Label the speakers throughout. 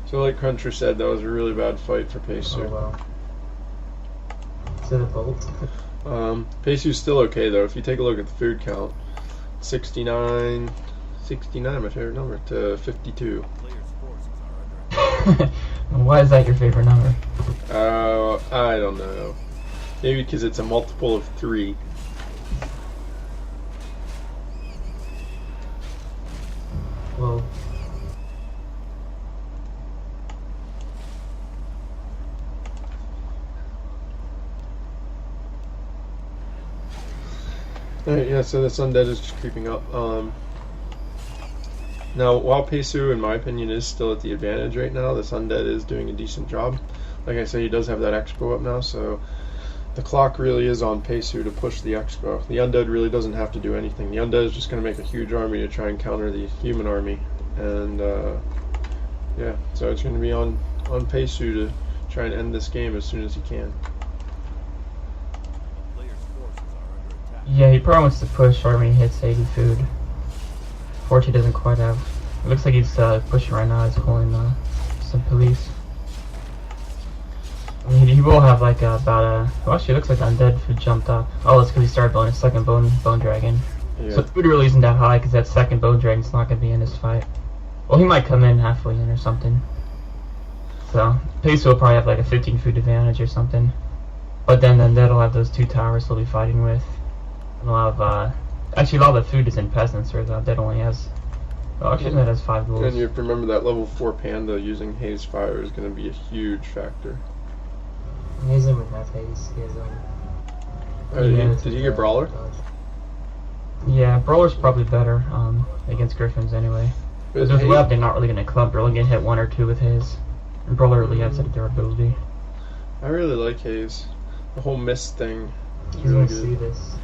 Speaker 1: So like Cruncher said, that was a really bad fight for Pesu.
Speaker 2: Oh well. Is it a bolt?
Speaker 1: Pesu's still okay though. If you take a look at the food count, 69, my favorite number, to 52.
Speaker 3: Why is that your favorite number?
Speaker 1: I don't know. Maybe because it's a multiple of 3.
Speaker 2: Well,
Speaker 1: Alright, yeah, so this undead is just creeping up. Now, while Pesu, in my opinion, is still at the advantage right now, this undead is doing a decent job. Like I said, he does have that expo up now, so the clock really is on Pesu to push the expo. The undead really doesn't have to do anything. The undead is just going to make a huge army to try and counter the human army. And, yeah, so it's going to be on Pesu to try and end this game as soon as he can.
Speaker 3: Yeah, he probably wants to push right when he hits 80 food. Forty doesn't quite have. It looks like he's pushing right now. He's calling some police. I mean, he will have like about a. Well, actually, it looks like undead food jumped up. Oh, that's because he started building a second bone dragon.
Speaker 1: Yeah.
Speaker 3: So food really isn't that high because that second bone dragon's not going to be in this fight. Well, he might come in halfway in or something. So Pesu will probably have like a 15 food advantage or something. But then that'll have those 2 towers he'll be fighting with. And we'll have actually a lot of the food is in peasants, or that only has. Oh, actually, that has 5 goals.
Speaker 1: And you have to remember that level 4 panda using haze fire is going to be a huge factor.
Speaker 2: he doesn't even have haze. He has
Speaker 1: Did he get brawler?
Speaker 3: Yeah, brawler's probably better against griffins anyway. Because with web, they're not really going to clump. They're only going to hit 1 or 2 with haze. And brawler really has that durability.
Speaker 1: I really like haze. The whole mist thing.
Speaker 2: He's
Speaker 1: really
Speaker 2: gonna
Speaker 1: good.
Speaker 2: see this.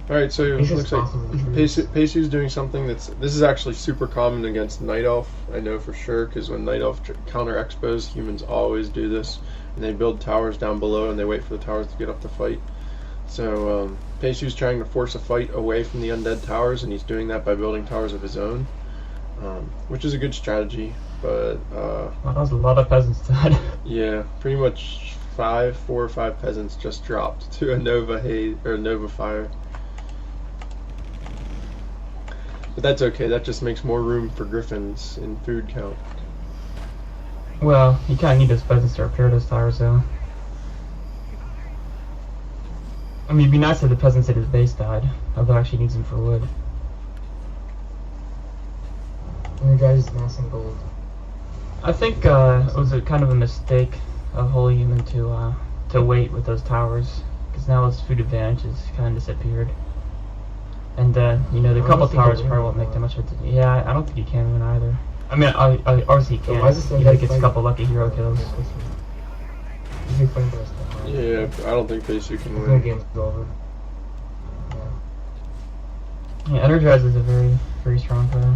Speaker 1: Alright, so it
Speaker 2: He's
Speaker 1: looks like
Speaker 2: responsible for trees.
Speaker 1: Pesu's doing something this is actually super common against Night Elf, I know for sure, because when Night Elf counter expos, humans always do this, and they build towers down below and they wait for the towers to get up to fight. So Pesu's trying to force a fight away from the undead towers, and he's doing that by building towers of his own, which is a good strategy, but
Speaker 3: Well, that was a lot of peasants died.
Speaker 1: yeah, pretty much 4 or 5 peasants just dropped to a Nova haze or Nova fire. But that's okay, that just makes more room for griffins in food count.
Speaker 3: Well, you kind of need those peasants to repair those towers, though. I mean, it'd be nice if the peasants at his base died, although actually needs them for wood.
Speaker 2: Energizes mass and gold.
Speaker 3: I think it was a kind of a mistake of Holyhuman to wait with those towers, because now his food advantage has kind of disappeared. And you know, the
Speaker 2: I
Speaker 3: couple
Speaker 2: don't think
Speaker 3: towers
Speaker 2: he can
Speaker 3: probably won't make that much of a yeah, I don't think he can win either. I mean, obviously he
Speaker 2: So
Speaker 3: can.
Speaker 2: why is this
Speaker 3: He
Speaker 2: undead
Speaker 3: gets a couple lucky hero kills.
Speaker 2: He's been fighting for us now.
Speaker 1: Yeah, I don't think Pesu can
Speaker 2: The
Speaker 1: win.
Speaker 2: game's over. Yeah.
Speaker 3: Yeah, Energize is a very, very strong player.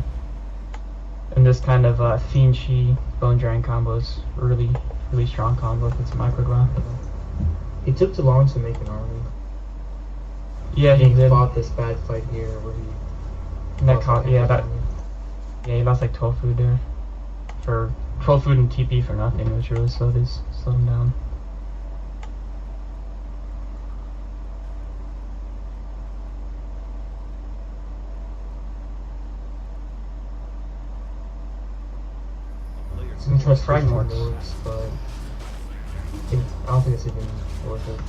Speaker 3: And this kind of Fiend Chi Bone Dragon combo is really, really strong combo if it's microglaw.
Speaker 2: He took too long to make an army.
Speaker 3: Yeah, he did.
Speaker 2: fought this bad fight here where he.
Speaker 3: And that
Speaker 2: lost
Speaker 3: caught,
Speaker 2: like
Speaker 3: yeah,
Speaker 2: half
Speaker 3: that,
Speaker 2: an army.
Speaker 3: yeah, he lost like 12 food there. For 12 food and TP for nothing, which really slowed him down.
Speaker 2: I'm gonna try
Speaker 3: Frag
Speaker 2: switch to
Speaker 3: Morts.
Speaker 2: Morts, but I don't think it's even worth it.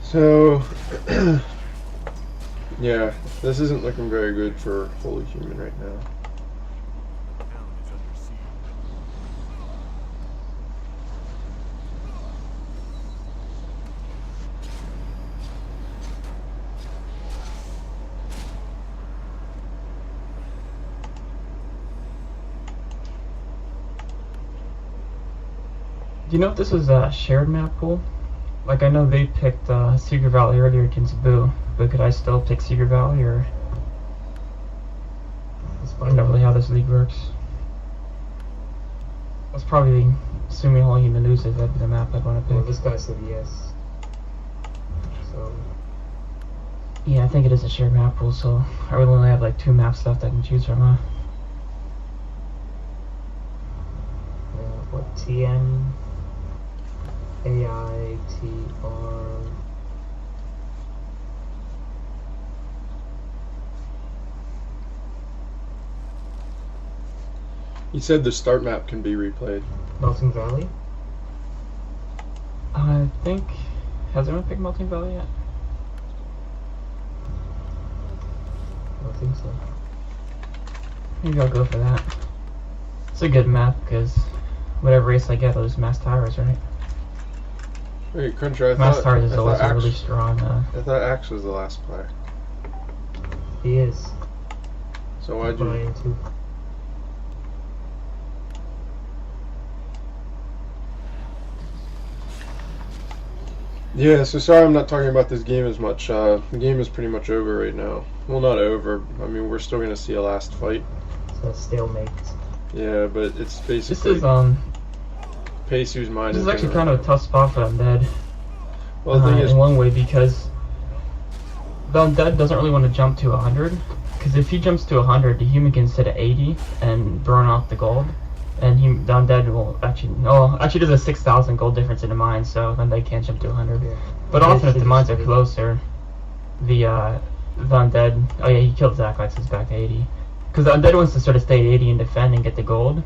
Speaker 1: So, yeah, this isn't looking very good for Holyhuman right now.
Speaker 3: Do you know if this was a shared map pool? Like, I know they picked Secret Valley earlier against Boo, but could I still pick Secret Valley, or
Speaker 2: It's
Speaker 3: I
Speaker 2: fine.
Speaker 3: don't know really how this league works? That's probably assuming Holyhuman loses. That'd be the map I'd want to
Speaker 2: Well,
Speaker 3: pick.
Speaker 2: this guy said yes. So
Speaker 3: Yeah, I think it is a shared map pool, so I really only have like 2 maps left I can choose from.
Speaker 2: TM AITR.
Speaker 1: He said the start map can be replayed.
Speaker 2: Melting Valley?
Speaker 3: I think. Has anyone picked Melting Valley yet?
Speaker 2: I don't think so.
Speaker 3: Maybe I'll go for that. It's a good map because whatever race I get, I'll just mass tires, right?
Speaker 1: Wait, Cruncher, I
Speaker 3: Mass
Speaker 1: thought,
Speaker 3: tires is
Speaker 1: I
Speaker 3: always
Speaker 1: thought
Speaker 3: a really
Speaker 1: Axe,
Speaker 3: strong.
Speaker 1: I thought Axe was the last player.
Speaker 2: He is.
Speaker 1: So why'd
Speaker 2: But I
Speaker 1: you...
Speaker 2: am too.
Speaker 1: Yeah, so sorry I'm not talking about this game as much. The game is pretty much over right now. Well, not over. I mean, we're still going to see a last fight.
Speaker 2: It's a stalemate.
Speaker 1: Yeah, but it's
Speaker 3: This
Speaker 1: basically...
Speaker 3: is
Speaker 1: Pesu's mind
Speaker 3: This is actually
Speaker 1: gonna-
Speaker 3: kind of a tough spot for Undead.
Speaker 1: Well, the thing is...
Speaker 3: In one way, because the Undead doesn't really want to jump to 100. Because if he jumps to 100, the human can sit at 80 and burn off the gold. And the Undead will actually... Oh, actually there's a 6,000 gold difference in the mines, so Undead can't jump to 100.
Speaker 2: Yeah.
Speaker 3: But often if the mines are closer, the Undead... Oh yeah, he killed Zaklak, so it's back to 80. Because the Undead wants to sort of stay at 80 and defend and get the gold.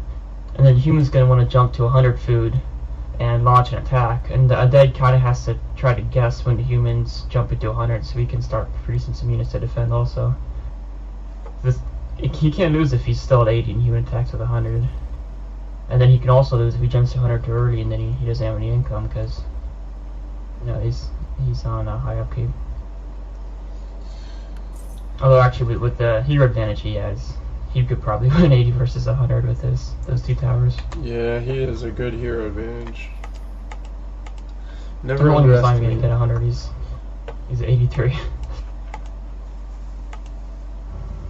Speaker 3: And then the human's going to want to jump to 100 food and launch an attack. And the Undead kind of has to try to guess when the humans jump into 100 so he can start producing some units to defend also. He can't lose if he's still at 80 and human attacks with 100. And then he can also lose if he jumps to 100 too early and then he doesn't have any income because he's on a high upkeep. Although actually with the hero advantage he has, he could probably win 80 versus 100 with those two towers.
Speaker 1: Yeah, he is a good hero advantage. Never
Speaker 3: Everyone who's not
Speaker 1: underestimate.
Speaker 3: going to get 100, he's 83.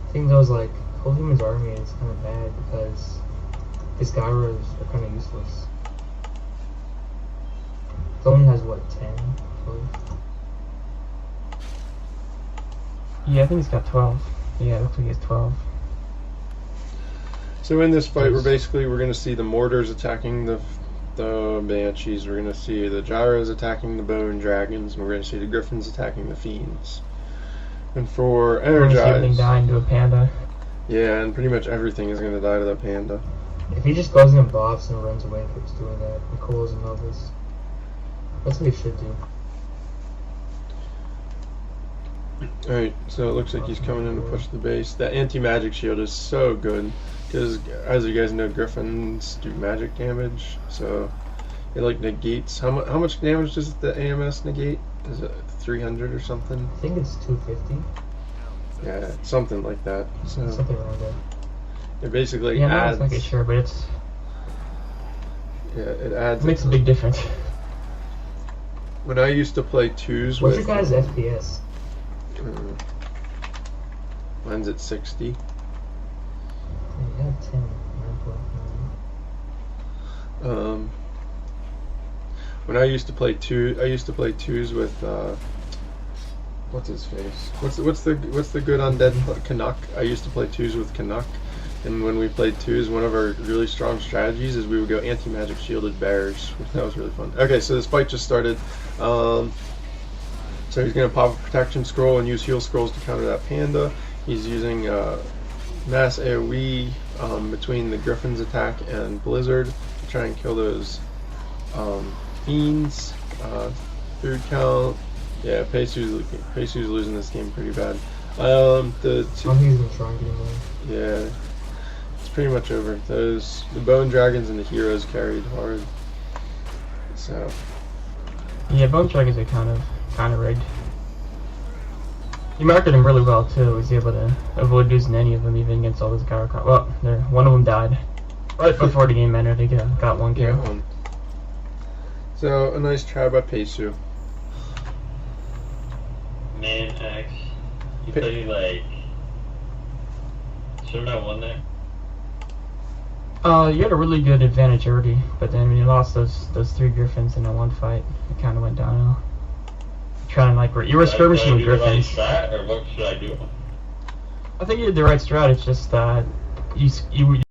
Speaker 2: I think those like Holyhuman's army is kind of bad because his gyros are kind of useless. It only has what 10? 12?
Speaker 3: Yeah, I think he's got 12. Yeah, it looks like he has 12.
Speaker 1: So in this fight, we're going to see the mortars attacking the banshees. We're going to see the gyros attacking the bone dragons, and we're going to see the griffins attacking the fiends. And for
Speaker 3: Everything
Speaker 1: energize,
Speaker 3: dying to a panda.
Speaker 1: yeah, and pretty much everything is going to die to the panda.
Speaker 2: If he just goes in and buffs and runs away and keeps doing that, and cools and novas, that's what he should do.
Speaker 1: Alright, so it looks like he's coming in to push the base. That anti-magic shield is so good, because as you guys know, griffins do magic damage, so it like negates. How much damage does the AMS negate? Is it 300 or something?
Speaker 2: I think it's 250.
Speaker 1: Yeah, something like that. So
Speaker 2: Something around there.
Speaker 1: it basically
Speaker 3: Yeah, I'm not
Speaker 1: adds.
Speaker 3: exactly sure, but it
Speaker 1: Yeah, it adds.
Speaker 3: makes a big difference.
Speaker 1: When I used to play twos
Speaker 2: What's
Speaker 1: with.
Speaker 2: your guys' FPS?
Speaker 1: Mine's at 60.
Speaker 2: You have 10. 9.9.
Speaker 1: When I used to play twos with what's his face? What's the good undead Canuck? I used to play twos with Canuck, and when we played twos, one of our really strong strategies is we would go anti-magic shielded bears. That was really fun. Okay, so this fight just started. So he's going to pop a protection scroll and use heal scrolls to counter that panda. He's using mass AoE between the Griffin's attack and Blizzard to try and kill those fiends. Food count. Yeah, Pesu's losing this game pretty bad.
Speaker 2: I'm using Triangle anyway.
Speaker 1: Yeah, it's pretty much over. The bone dragons and the heroes carried hard. So
Speaker 3: Yeah, bone dragons are kind of rigged. He marketed him really well too. He was able to avoid losing any of them, even against all those Gyrocards. Well, one of them died right before the game ended. He got one kill.
Speaker 1: yeah. So a nice try by Pesu.
Speaker 4: Man, Axe, you play like. Shouldn't I won there?
Speaker 3: You had a really good advantage early, but then when you lost those 3 Griffins in that one fight, it kind of went downhill. Trying you were skirmishing with Griffins.
Speaker 4: Should I do the right strat, or what should I do?
Speaker 3: I think you did the right strat. It's just that you